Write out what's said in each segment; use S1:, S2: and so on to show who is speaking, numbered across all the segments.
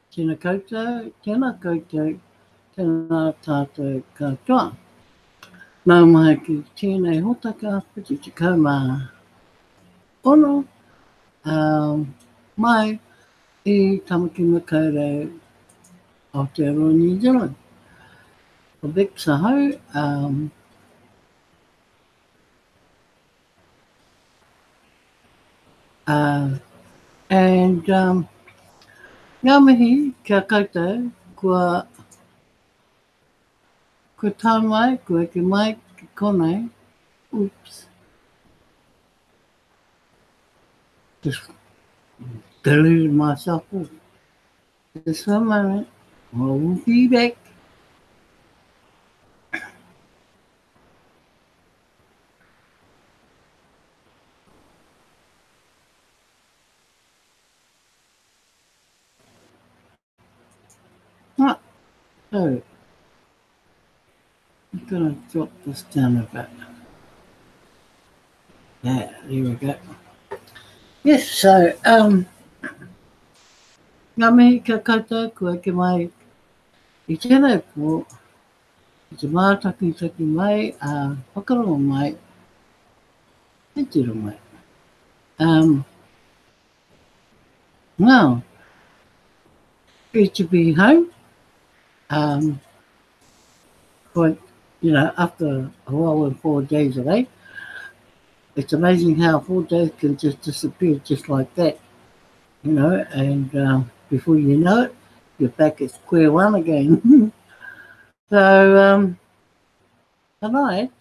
S1: Tēnā koutou, tēnā koutou, tēnā tātou katoa. Nau mai ki tēnei hotaka piti te kaumā ono mai I Tamaki Makaurau Aotearoa New Zealand. A big sahau, and ngā mihi kia koutou, kua tā mai, kua ki mai ki konei, oops. Just deleted myself off. Just for a moment, I will be back. Ah, so, I'm going to drop this down a bit. Yeah, there we go. Yes, so, ngā mihi kia koutou, kua ki mai I tēnei pō, I te mātaki mai, whakarongo mai, e tiro mai. Now, good to be home. But, you know, after a while and 4 days away, it's amazing how 4 days can just disappear just like that, you know, and before you know it, you're back at square one again. So, tonight,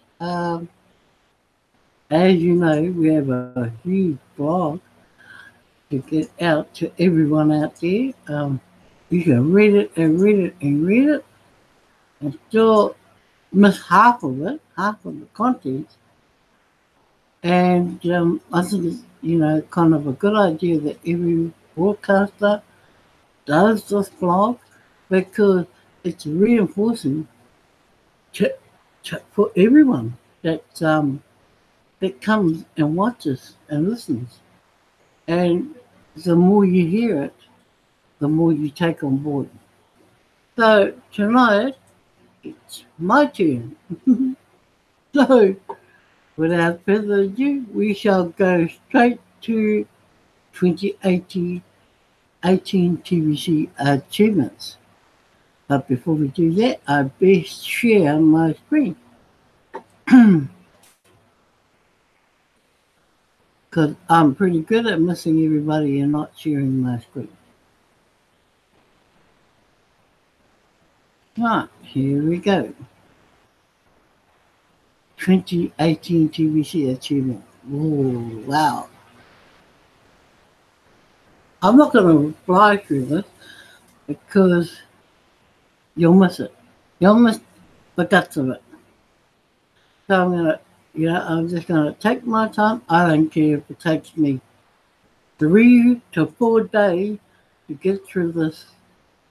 S1: as you know, we have a huge blog to get out to everyone out there. You can read it and read it and read it and still miss half of it, half of the content. And I think it's, you know, kind of a good idea that every broadcaster does this blog because it's reinforcing for everyone that that comes and watches and listens. And the more you hear it, the more you take on board. So tonight, it's my turn. So without further ado, we shall go straight to 2018 TVC achievements. But before we do that, I best share my screen. Because I'm pretty good at missing everybody and not sharing my screen. Right, here we go. 2018 TVC achievement. Oh, wow. I'm not going to fly through this because you'll miss it. You'll miss the guts of it. So I'm just going to take my time. I don't care if it takes me 3 to 4 days to get through this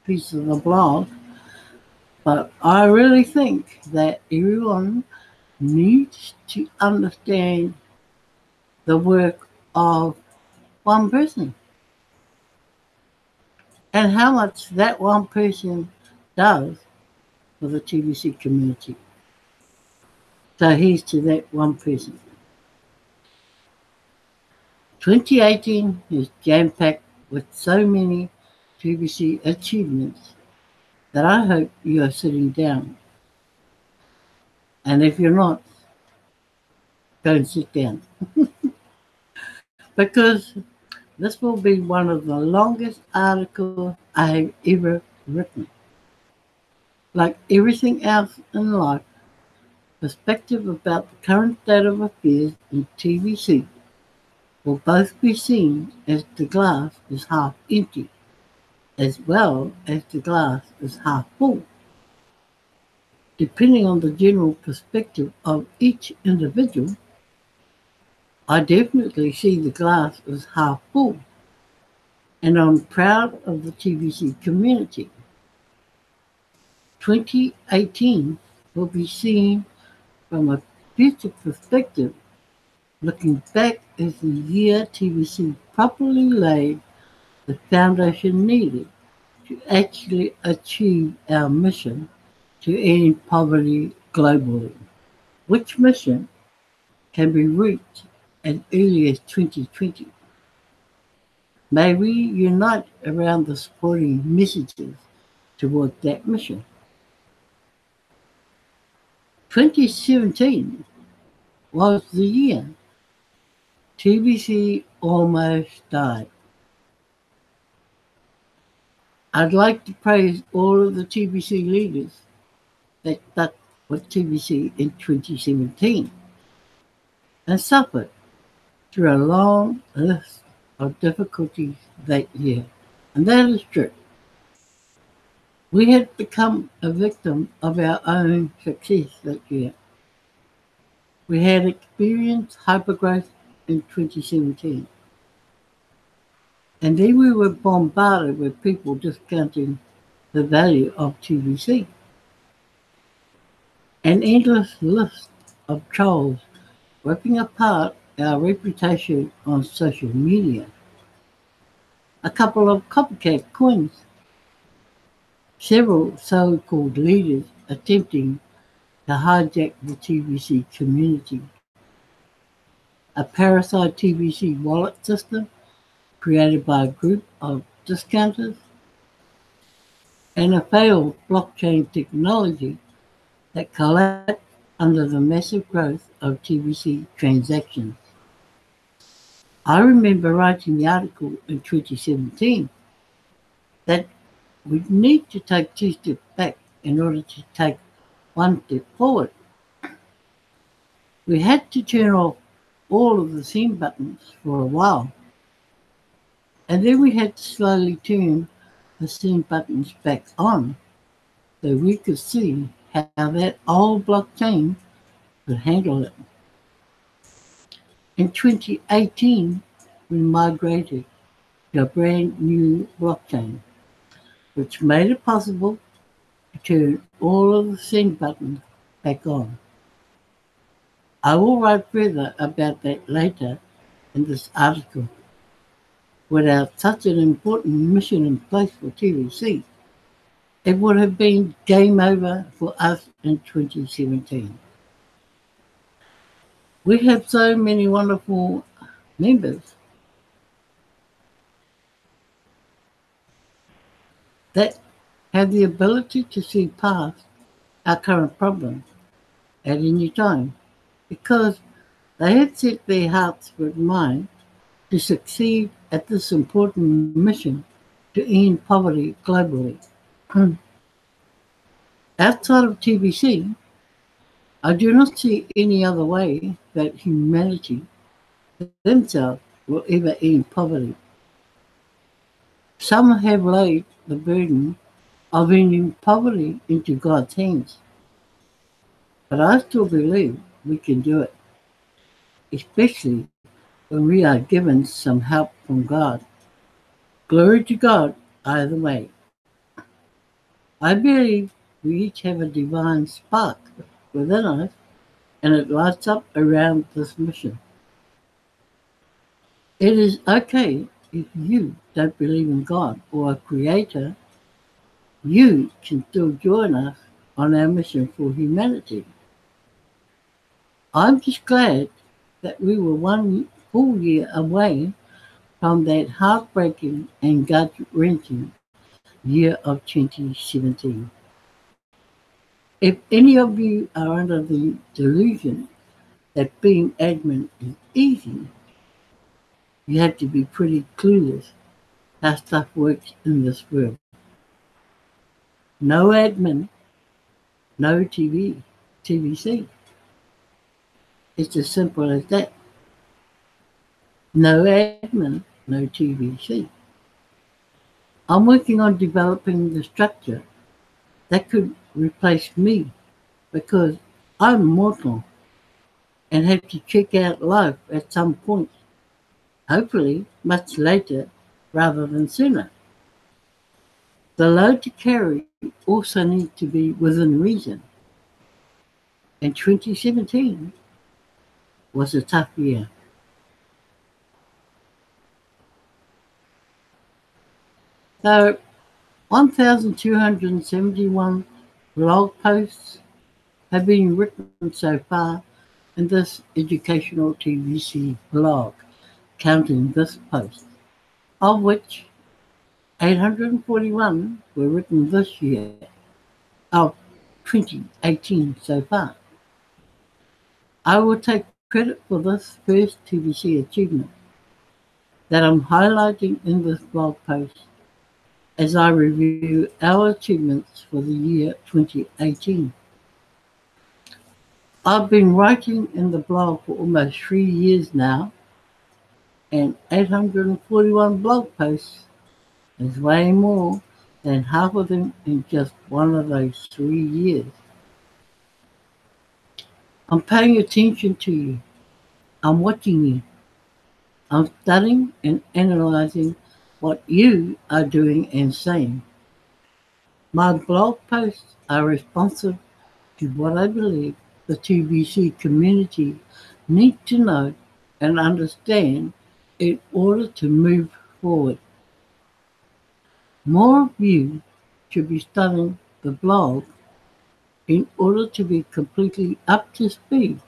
S1: piece of the blog. But I really think that everyone needs to understand the work of one person and how much that one person does for the TVC community. So here's to that one person. 2018 is jam-packed with so many TVC achievements that I hope you are sitting down. And if you're not, don't sit down. Because this will be one of the longest articles I have ever written. Like everything else in life, perspective about the current state of affairs in TVC will both be seen as the glass is half empty, as well as the glass is half full. Depending on the general perspective of each individual, I definitely see the glass as half full, and I'm proud of the TVC community. 2018 will be seen from a future perspective, looking back as the year TVC properly laid the foundation needed to actually achieve our mission to end poverty globally, which mission can be reached as early as 2020. May we unite around the supporting messages toward that mission. 2017 was the year TBC almost died. I'd like to praise all of the TBC leaders that stuck with TBC in 2017 and suffered through a long list of difficulties that year. And that is true. We had become a victim of our own success that year. We had experienced hypergrowth in 2017. And then we were bombarded with people discounting the value of TBC. An endless list of trolls ripping apart our reputation on social media. A couple of copycat coins. Several so-called leaders attempting to hijack the TBC community. A parasite TBC wallet system created by a group of discounters, and a failed blockchain technology that collapsed under the massive growth of TBC transactions. I remember writing the article in 2017 that we need to take 2 steps back in order to take 1 step forward. We had to turn off all of the send buttons for a while, and then we had to slowly turn the send buttons back on so we could see how that old blockchain could handle it. In 2018, we migrated to a brand new blockchain, which made it possible to turn all of the send buttons back on. I will write further about that later in this article. Without such an important mission in place for TBC, it would have been game over for us in 2017. We have so many wonderful members that have the ability to see past our current problems at any time because they have set their hearts and minds to succeed at this important mission to end poverty globally. Outside of TBC, I do not see any other way that humanity themselves will ever end poverty. Some have laid the burden of ending poverty into God's hands, but I still believe we can do it, especially when we are given some help from God. Glory to God either way. I believe we each have a divine spark within us, and it lights up around this mission. It is okay if you don't believe in God or a creator. You can still join us on our mission for humanity. I'm just glad that we were 1 full year away from that heartbreaking and gut-wrenching year of 2017. If any of you are under the delusion that being admin is easy, you have to be pretty clueless how stuff works in this world. No admin, no TBC. It's as simple as that. No admin, no TBC. I'm working on developing the structure that could replace me because I'm mortal and have to check out life at some point, hopefully much later rather than sooner. The load to carry also needs to be within reason. And 2017 was a tough year. So 1,271 blog posts have been written so far in this educational TVC blog, counting this post, of which 841 were written this year, of 2018 so far. I will take credit for this first TVC achievement that I'm highlighting in this blog post as I review our achievements for the year 2018. I've been writing in the blog for almost 3 years now, and 841 blog posts is way more than half of them in just one of those 3 years. I'm paying attention to you. I'm watching you. I'm studying and analysing what you are doing and saying. My blog posts are responsive to what I believe the TVC community need to know and understand in order to move forward. More of you should be studying the blog in order to be completely up to speed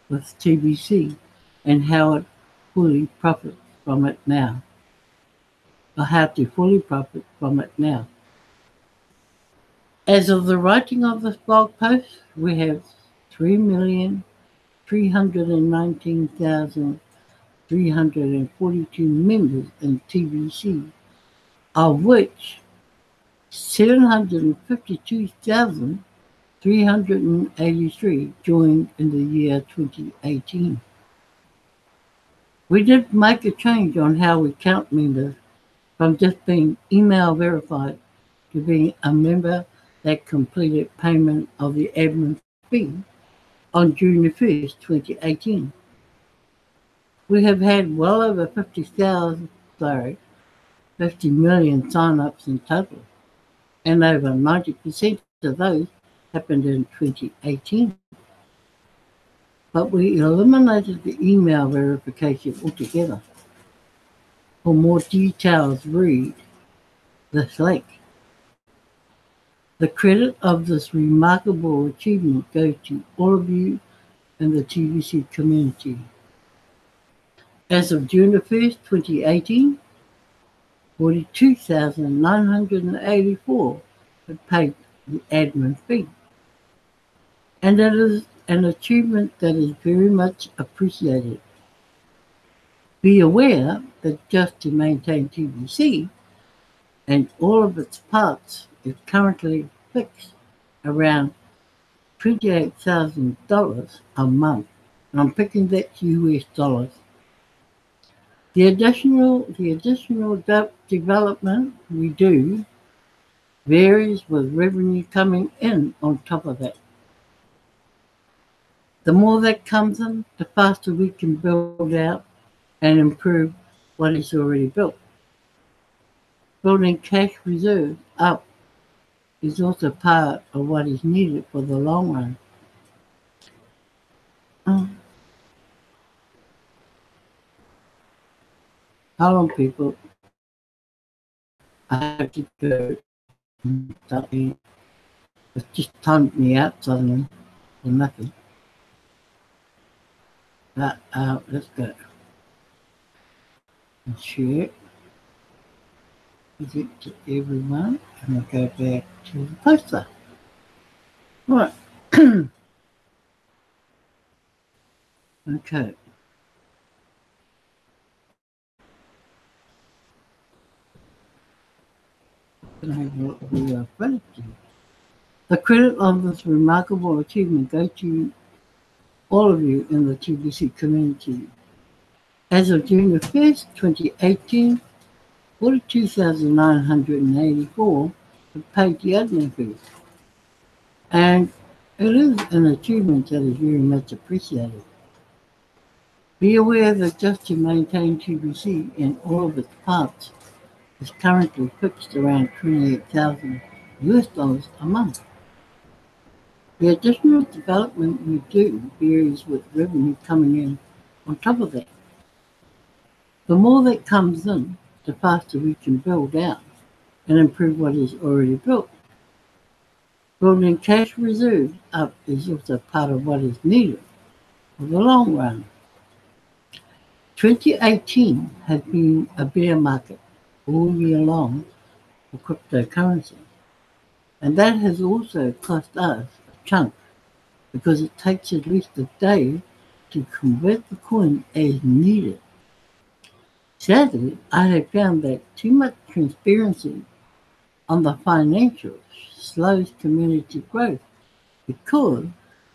S1: with TVC and how it fully profits from it now, or how to fully profit from it now. As of the writing of this blog post, we have 3,319,342 members in TVC, of which 752,383 joined in the year 2018. We did make a change on how we count members from just being email verified to being a member that completed payment of the admin fee on June the 1st, 2018. We have had well over 50 million sign-ups in total, and over 90% of those happened in 2018. But we eliminated the email verification altogether. For more details, read this link. The credit of this remarkable achievement goes to all of you in the TVC community. As of June the 1st, 2018, 42,984 have paid the admin fee. And that is an achievement that is very much appreciated. Be aware that just to maintain TVC and all of its parts is currently fixed around $28,000 a month. And I'm picking that US dollars. The additional development we do varies with revenue coming in on top of that. The more that comes in, the faster we can build out and improve what is already built. Building cash reserves up is also part of what is needed for the long run. Hold on, people. I have to go. It's just timed me out suddenly for nothing. But let's go. And share it. Is it to everyone? And I'll go back to the poster. Right. Okay. The credit of this remarkable achievement goes to all of you in the TVC community. As of June the 1st, 2018, 42,984 have paid the admin fees. And it is an achievement that is very much appreciated. Be aware that just to maintain TVC in all of its parts is currently fixed around $28,000 US a month. The additional development we do varies with revenue coming in on top of that. The more that comes in, the faster we can build out and improve what is already built. Building cash reserves up is also part of what is needed for the long run. 2018 has been a bear market all year long for cryptocurrency, and that has also cost us a chunk because it takes at least a day to convert the coin as needed. Sadly, I have found that too much transparency on the financials slows community growth because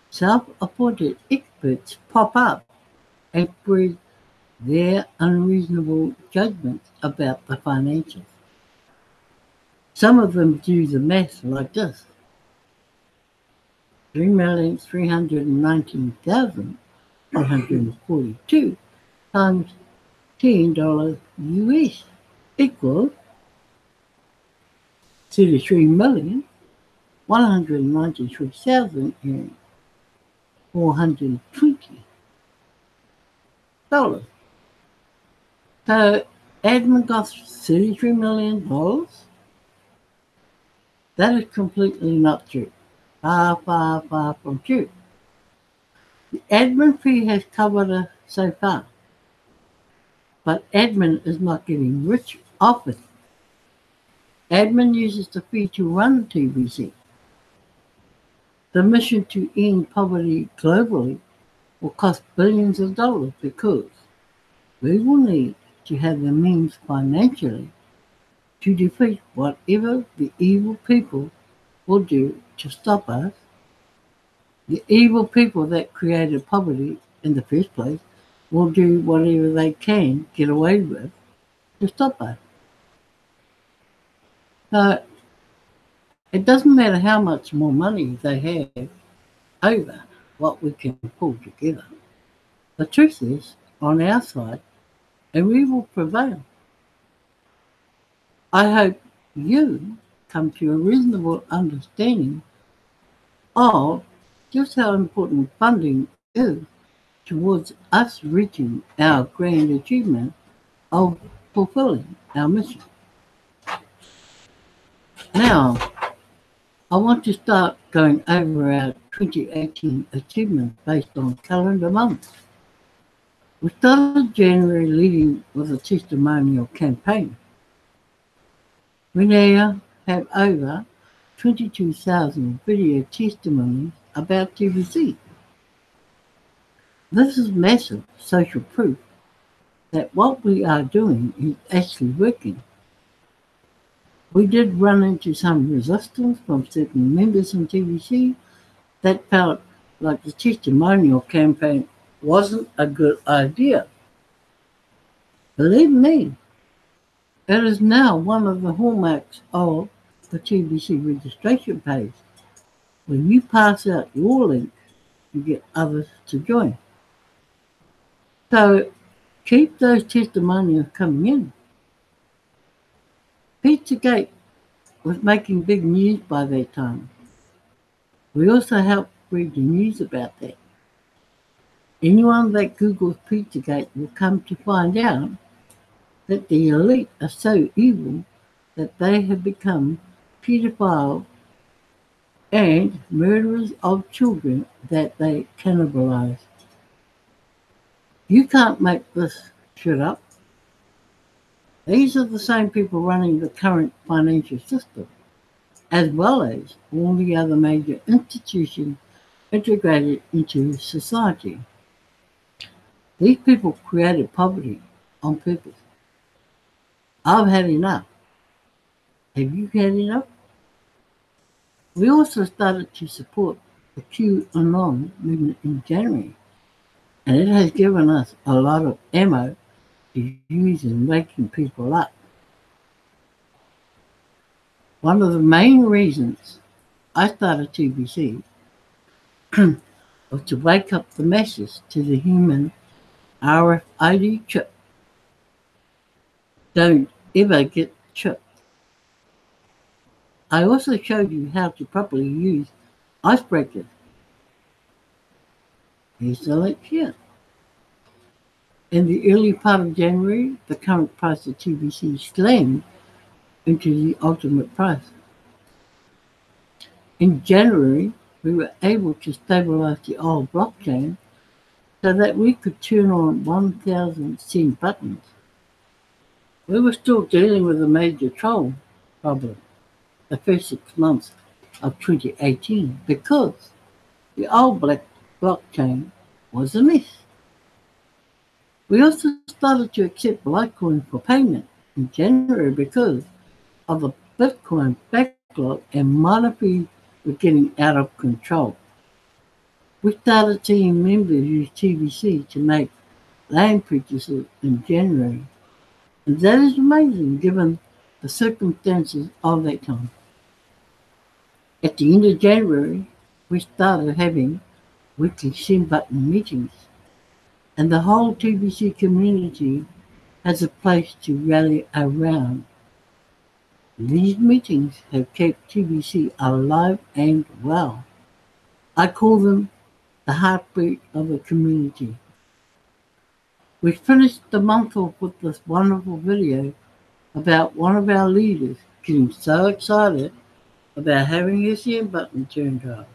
S1: self-appointed experts pop up and spread their unreasonable judgments about the financials. Some of them do the math like this: 3,319,342 times $10 US equals 33,193,420. So admin got $33 million. That is completely not true. Far, far, far from true. The admin fee has covered us so far, but admin is not getting rich off it. Admin uses the fee to run TBC. The mission to end poverty globally will cost billions of dollars because we will need to have the means financially to defeat whatever the evil people will do to stop us. The evil people that created poverty in the first place will do whatever they can get away with to stop us. So it doesn't matter how much more money they have over what we can pull together. The truth is on our side, and we will prevail. I hope you come to a reasonable understanding of just how important funding is towards us reaching our grand achievement of fulfilling our mission. Now, I want to start going over our 2018 achievements based on calendar months. We started January leading with a testimonial campaign. We now have over 22,000 video testimonies about TBC. This is massive social proof that what we are doing is actually working. We did run into some resistance from certain members in TBC that felt like the testimonial campaign wasn't a good idea. Believe me, it is now one of the hallmarks of the TBC registration page. When you pass out your link, you get others to join. So keep those testimonials coming in. Pizzagate was making big news by that time. We also helped spread the news about that. Anyone that Googles Pizzagate will come to find out that the elite are so evil that they have become pedophiles and murderers of children that they cannibalize. You can't make this shit up. These are the same people running the current financial system, as well as all the other major institutions integrated into society. These people created poverty on purpose. I've had enough. Have you had enough? We also started to support the QAnon movement in January, and it has given us a lot of ammo to use in waking people up. One of the main reasons I started TBC was to wake up the masses to the human RFID chip. Don't ever get chipped. I also showed you how to properly use icebreakers. Here's the link here. In the early part of January, the current price of TBC slammed into the ultimate price. In January, we were able to stabilize the old blockchain so that we could turn on 1,000 send buttons. We were still dealing with a major troll problem the first 6 months of 2018 because the old blockchain was a mess. We also started to accept Litecoin for payment in January because of the Bitcoin backlog and miner fees were getting out of control. We started seeing members use TBC to make land purchases in January. And that is amazing given the circumstances of that time. At the end of January, we started having weekly send button meetings, and the whole TBC community has a place to rally around. These meetings have kept TBC alive and well. I call them the heartbeat of the community. We finished the month off with this wonderful video about one of our leaders getting so excited about having his send button turned on.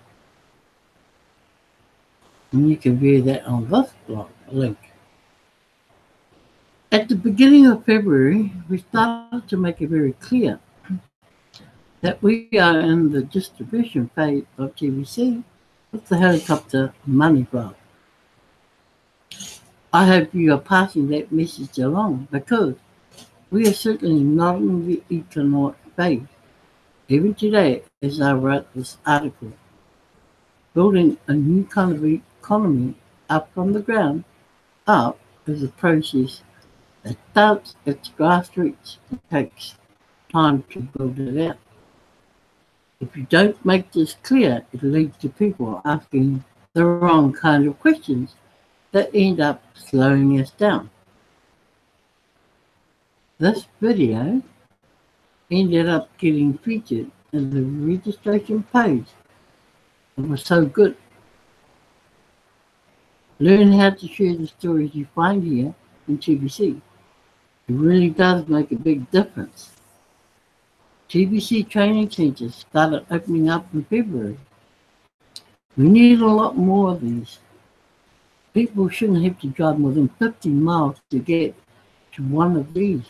S1: And you can view that on this blog link. At the beginning of February, we started to make it very clear that we are in the distribution phase of TBC with the helicopter money flow. I hope you are passing that message along because we are certainly not in the economic phase. Even today, as I wrote this article, building a new kind of economy up from the ground up is a process that starts at the grassroots and takes time to build it out. If you don't make this clear, it leads to people asking the wrong kind of questions that end up slowing us down. This video ended up getting featured in the registration page. It was so good. Learn how to share the stories you find here in TBC. It really does make a big difference. TBC training centers started opening up in February. We need a lot more of these. People shouldn't have to drive more than 15 miles to get to one of these.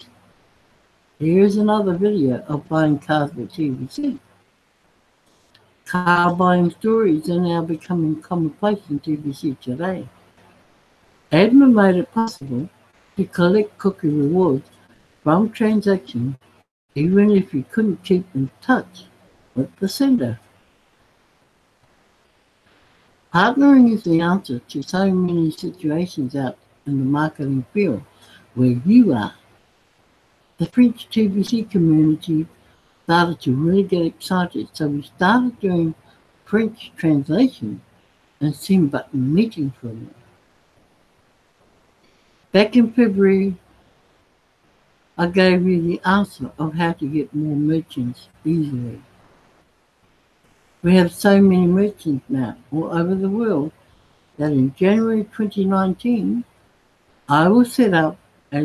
S1: Here's another video of buying cars with TBC. Car buying stories are now becoming commonplace in TBC today. Admin made it possible to collect cookie rewards from transactions even if you couldn't keep in touch with the sender. Partnering is the answer to so many situations out in the marketing field where you are. The French TBC community started to really get excited, so we started doing French translation and send button meetings for them. Back in February, I gave you the answer of how to get more merchants easily. We have so many merchants now all over the world that in January 2019, I will set up a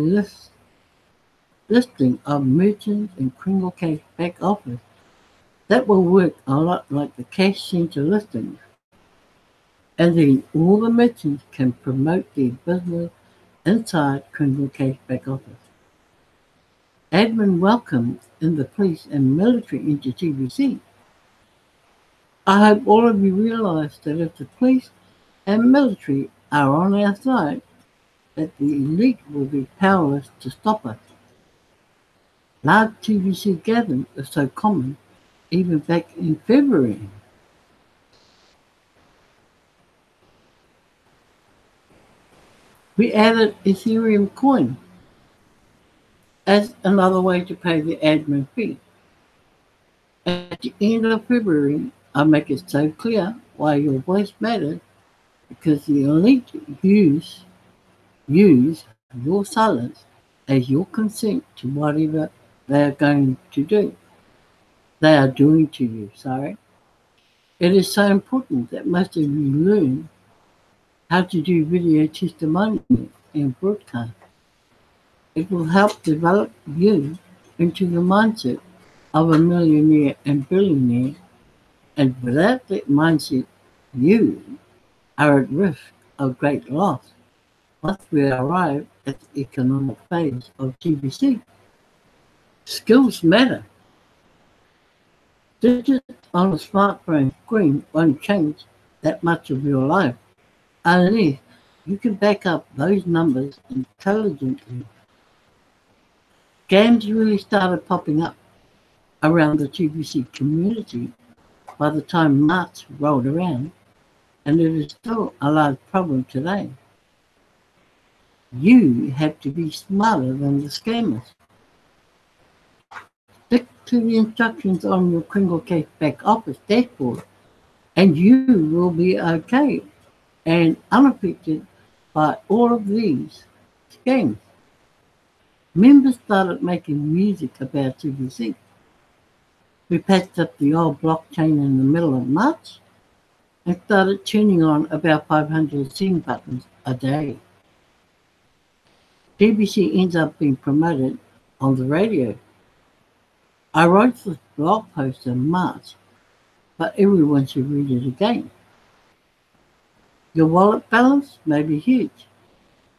S1: listing of merchants in Kringle Cash back office that will work a lot like the cash center listings. And then all the merchants can promote their business inside Kringle Cash back office. Admin welcome in the police and military into TBC. I hope all of you realize that if the police and military are on our side, that the elite will be powerless to stop us. Large TBC gatherings are so common, even back in February. We added Ethereum coin as another way to pay the admin fee. At the end of February, I make it so clear why your voice matters, because the elite use your silence as your consent to whatever they are going to do. They are doing to you, sorry. It is so important that most of you learn how to do video testimonial and broadcast. It will help develop you into the mindset of a millionaire and billionaire, and without that mindset, you are at risk of great loss once we arrive at the economic phase of TBC. Skills matter. Digits on a smartphone screen won't change that much of your life unless you can back up those numbers intelligently. Scams really started popping up around the TBC community by the time March rolled around, and it is still a large problem today. You have to be smarter than the scammers. Stick to the instructions on your Kringle Case back office dashboard, and you will be okay and unaffected by all of these scams. Members started making music about TBC. We patched up the old blockchain in the middle of March and started tuning on about 500 sing buttons a day. TBC ends up being promoted on the radio. I wrote this blog post in March, but everyone should read it again. Your wallet balance may be huge,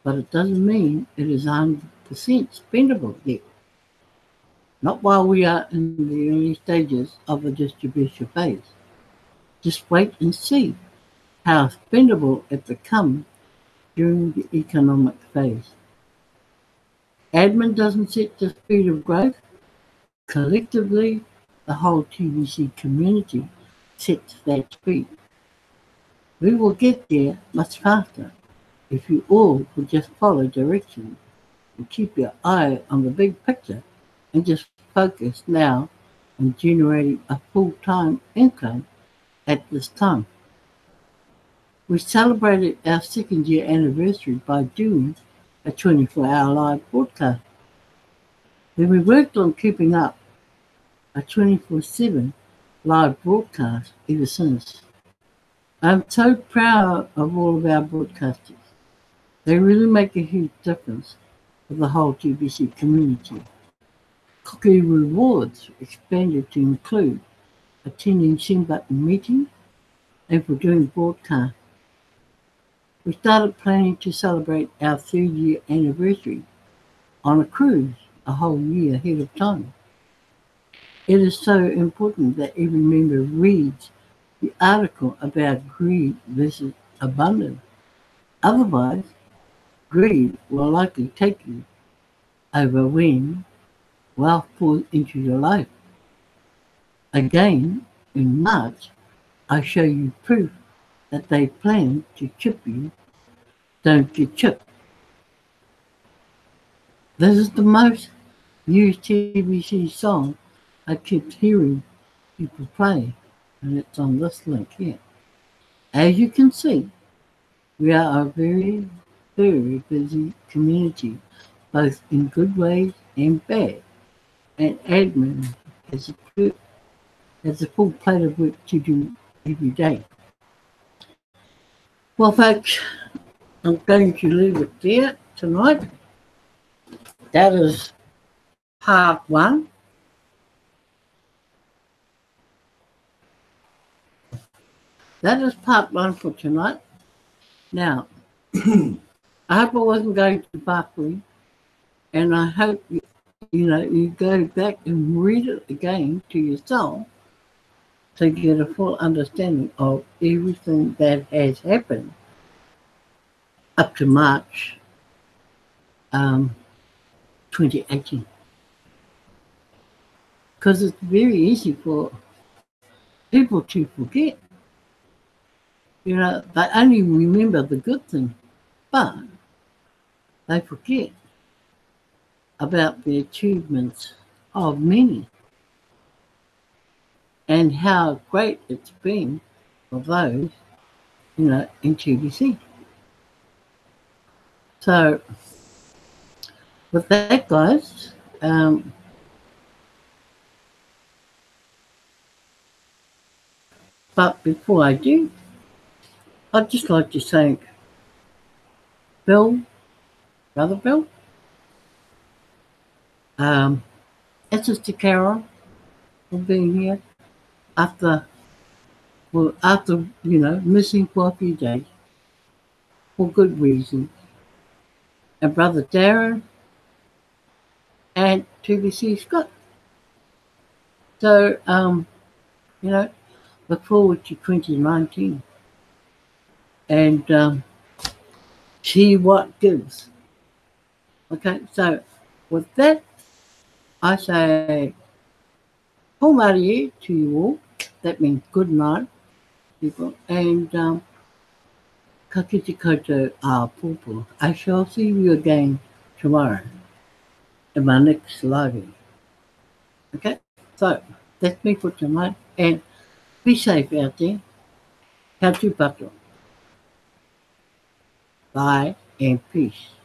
S1: but it doesn't mean it is 100% spendable yet. Not while we are in the early stages of the distribution phase. Just wait and see how spendable it becomes during the economic phase. Admin doesn't set the speed of growth. Collectively, the whole TBC community sets that speed. We will get there much faster if you all will just follow directions and keep your eye on the big picture and just focus now on generating a full-time income at this time. We celebrated our second year anniversary by doing a 24-hour live broadcast. Then we worked on keeping up a 24/7 live broadcast ever since. I'm so proud of all of our broadcasters. They really make a huge difference for the whole TBC community. Cookie rewards expanded to include attending Sing Button meetings and for doing broadcasts. We started planning to celebrate our 3rd-year anniversary on a cruise a whole year ahead of time. It is so important that every member reads the article about greed versus abundance. Otherwise, greed will likely take you over when wealth pours into your life. Again, in March, I show you proof that they plan to chip you. Don't get chipped. This is the most used TBC song I keep hearing people play, and it's on this link here. As you can see, we are a very, very busy community, both in good ways and bad, and admin has a full plate of work to do every day. Well, folks, I'm going to leave it there tonight. That is part 1. That is part 1 for tonight. Now, I hope I wasn't going to Barkley, and I hope you go back and read it again to yourself to get a full understanding of everything that has happened up to March 2018. Because it's very easy for people to forget. They only remember the good thing, but they forget about the achievements of many and how great it's been for those, in TBC. So, with that, guys, but before I do, I'd just like to thank Bill, Brother Bill, Sister Carol, for being here after, well, after, missing for a few days for good reason. And Brother Darren and TBC Scott. So, look forward to 2019 and see what gives. Okay, so with that, I say, Ko Marie to you all. That means good night, people. And ka kite koutou a pōpō. I shall see you again tomorrow in my next live. Okay, so that's me for tonight. And be safe out there. Ka tūpato. Bye and peace.